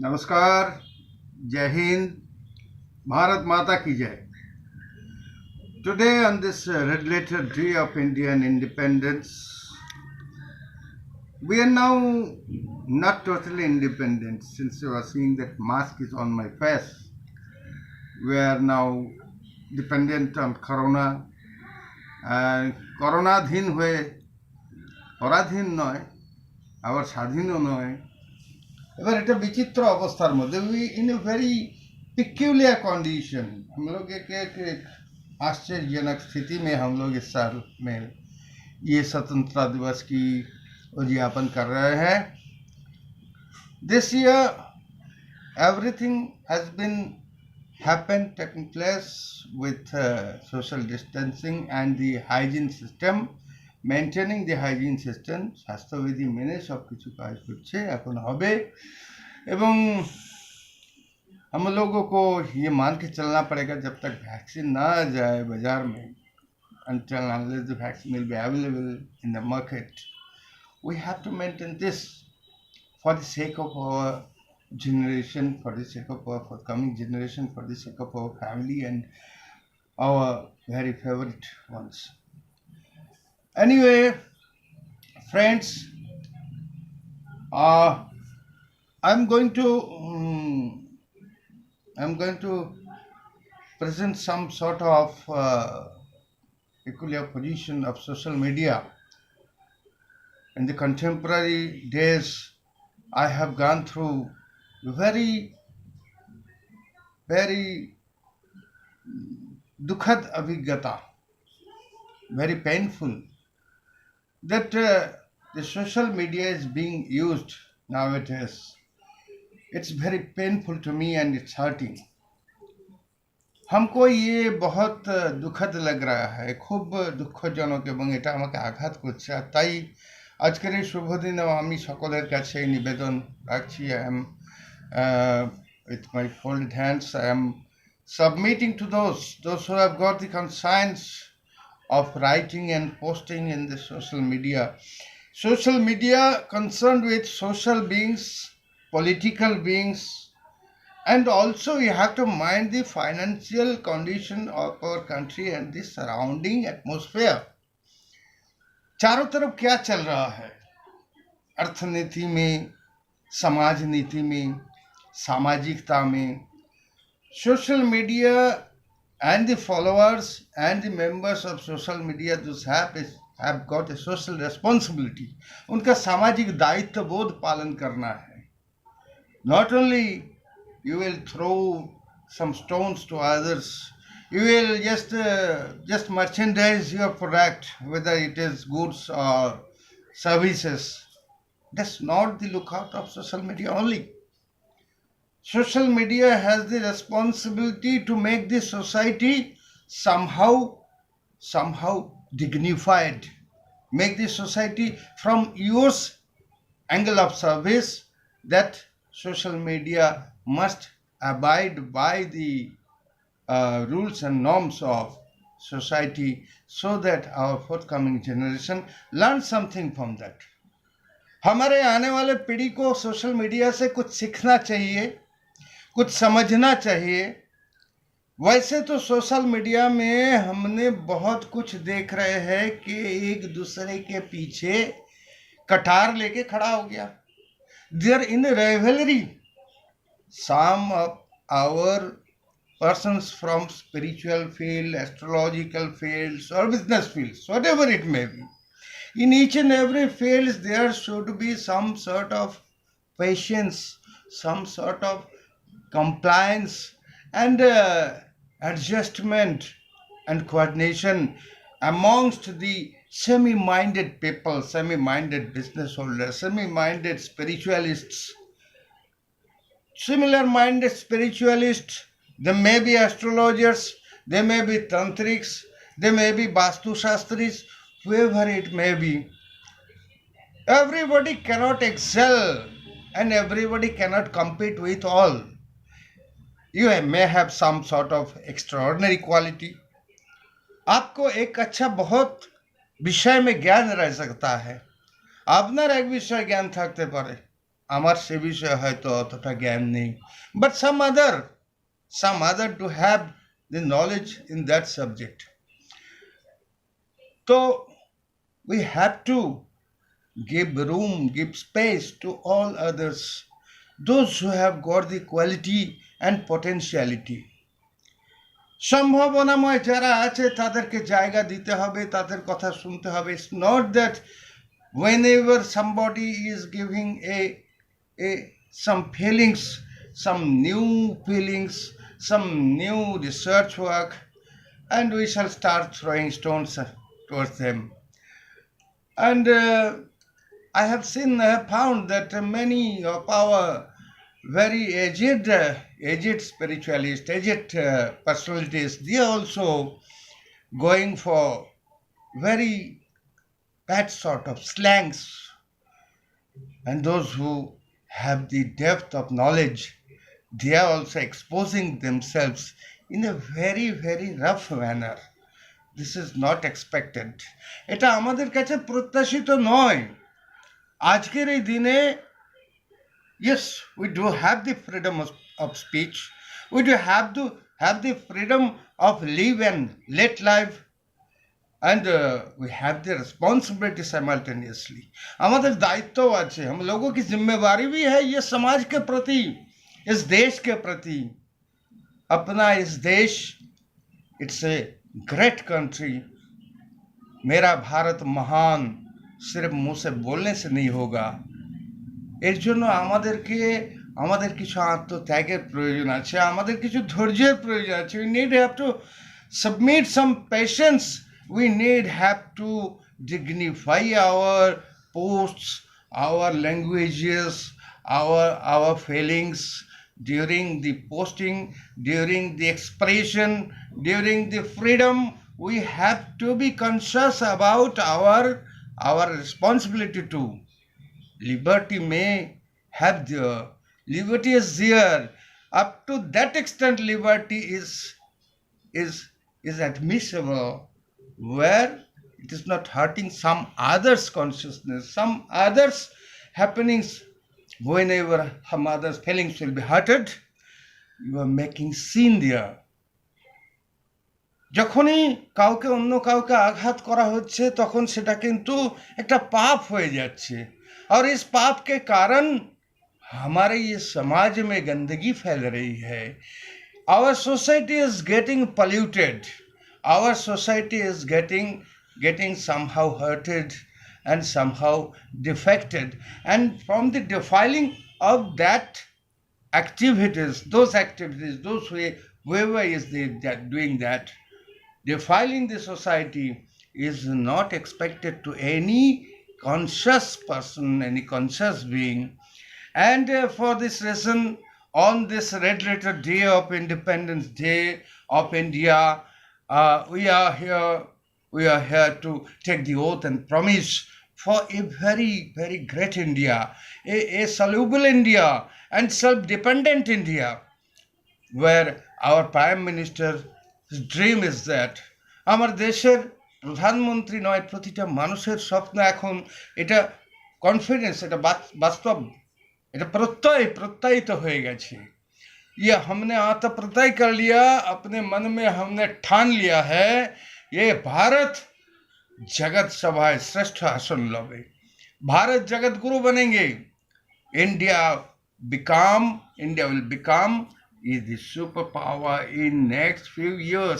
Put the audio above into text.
नमस्कार, जय हिंद, भारत माता की जय. Today on this red letter day of Indian independence, we are now not totally independent since you are seeing that mask is on my face. We are now dependent on Corona and করোনাধীন হয়ে পরাধীন নয় আবার স্বাধীনও নয় এবার এটা বিচিত্র অবস্থার মধ্যে we in a very peculiar condition हम लोग एक आश्चर्यजनक स्थिति में हम लोग इस साल में ये स्वतंत्रता दिवस की उद्यापन कर रहे हैं. This year everything has been happened taken place with social distancing and the hygiene system. Maintaining the hygiene system, স্বাস্থ্যবিধি মেনে সব কিছু কাজ করছে এখন হবে এবং हम लोगों को ये मान के चलना पड़ेगा जब तक वैक्सीन ना आ जाए बाजार में, until unless the vaccine will be available in the market, we have to maintain this for the sake of our generation, for the sake of our forthcoming generation, for the sake of our family and our very favorite ones. Anyway, friends, I'm going to present some sort of peculiar position of social media. In the contemporary days, I have gone through very dukhad abhigyata, very painful, that the social media is being used nowadays. It's very painful to me and it's hurting. हमको ये बहुत দুঃখদ लग रहा है, খুব দুঃখজনক এবং এটা আমাকে আঘাত করছে. আর তাই আজকের এই শুভ দিনে আমি সকলের কাছে নিবেদন রাখছি. I am with my folded hands, I am submitting to those who have got the conscience of writing and posting in the social media. Social media concerned with social beings, political beings, and also you have to mind the financial condition of our country and the surrounding atmosphere. चारों तरफ क्या चल रहा है, अर्थनीति में, समाज नीति में, सामाजिकता में. Social media and the followers and the members of social media, those have got a social responsibility. उनका सामाजिक दायित्व बोध पालन करना है. Not only you will throw some stones to others, you will just merchandise your product, whether it is goods or services. That's not the lookout of social media only. Social media has the responsibility to make the society somehow dignified, make the society from your angle of service that social media must abide by the rules and norms of society so that our forthcoming generation learn something from that. हमारे आने वाले पीढ़ी को social media से कुछ सीखना चाहिए, कुछ समझना चाहिए. वैसे तो सोशल मीडिया में हमने बहुत कुछ देख रहे हैं कि एक दूसरे के पीछे कटार लेके खड़ा हो गया. They are in a rivalry. Some of our persons from spiritual field, astrological fields or business fields, whatever it may be, in each and every field there should be some sort of patience, some sort of compliance and adjustment and coordination amongst the semi-minded people, semi-minded business holders, semi-minded spiritualists. Similar-minded spiritualists, they may be astrologers, they may be tantrics, they may be Vastu Shastris, whoever it may be. Everybody cannot excel and everybody cannot compete with all. You may have some sort of extraordinary quality. आपको एक अच्छा बहुत विषय में ज्ञान रह सकता है, আপনার এক বিষয় জ্ঞান থাকতে পারে, আমার সে বিষয়ে হয়তো অতটা জ্ঞান নেই, but some other to have the knowledge in that subject. So we have to give room, give space to all others, those who have got the quality and potentiality. সম্ভাবনাময় যারা আছে তাদেরকে জায়গা দিতে হবে, তাদের কথা শুনতে হবে. It's not that whenever somebody is giving a some feelings, some new feelings, some new research work, and we shall start throwing stones towards them. And I have found that many of our very aged spiritualists, aged personalities, they are also going for very bad sort of slangs. And those who have the depth of knowledge, they are also exposing themselves in a very, very rough manner. This is not expected. এটা আমাদের কাছে প্রত্যাশিত নয়. আজকের এই দিনে, yes, we do have the freedom of speech. We do have the freedom of live and let life, and we have the responsibility simultaneously. हमारे दायित्व আছে, हम लोगों की जिम्मेवारी भी है ये समाज के प्रति, इस देश के प्रति. अपना इस देश, it's a great country. मेरा भारत महान सिर्फ मुंह से बोलने से नहीं होगा. এর জন্য আমাদের কিছু আত্মত্যাগের প্রয়োজন আছে, আমাদের কিছু ধৈর্যের প্রয়োজন আছে. We need have to submit some patience. We need have to dignify our posts, our languages, our feelings during the posting, during the expression, during the freedom. We have to be conscious about our responsibility too. Liberty may have there, liberty is there. Up to that extent liberty is admissible, where it is not hurting some others' consciousness, some others' happenings. Whenever some others' feelings will be hurted, you are making sin there. যখনই কাউকে অন্য কাউকে আঘাত করা হচ্ছে তখন সেটা কিন্তু একটা পাপ হয়ে যাচ্ছে. और इस पाप के कारण हमारे ये समाज में गंदगी फैल रही है. Our society is getting polluted. Our society is getting somehow hurted and somehow defected. And from the defiling of that activities, those whoever is doing that, defiling the society is not expected to any conscious person, any conscious being. And for this reason, on this red letter day of Independence Day of India, we are here to take the oath and promise for a very, very great India, a soluble India and self-dependent India, where our Prime Minister's dream is that আমার দেশের প্রধানমন্ত্রী নয়, প্রতিটা মানুষের স্বপ্ন এখন এটা confidence, এটা বাস্তব, এটা প্রত্যয়িত হয়ে গেছে. ये हमने आत्मप्रत्यय कर लिया, अपने मन में हमने ठान लिया है, ये भारत जगत सभाएं श्रेष्ठ आसन लवे, भारत जगत गुरु बनेंगे. India will become is the superpower in next few years.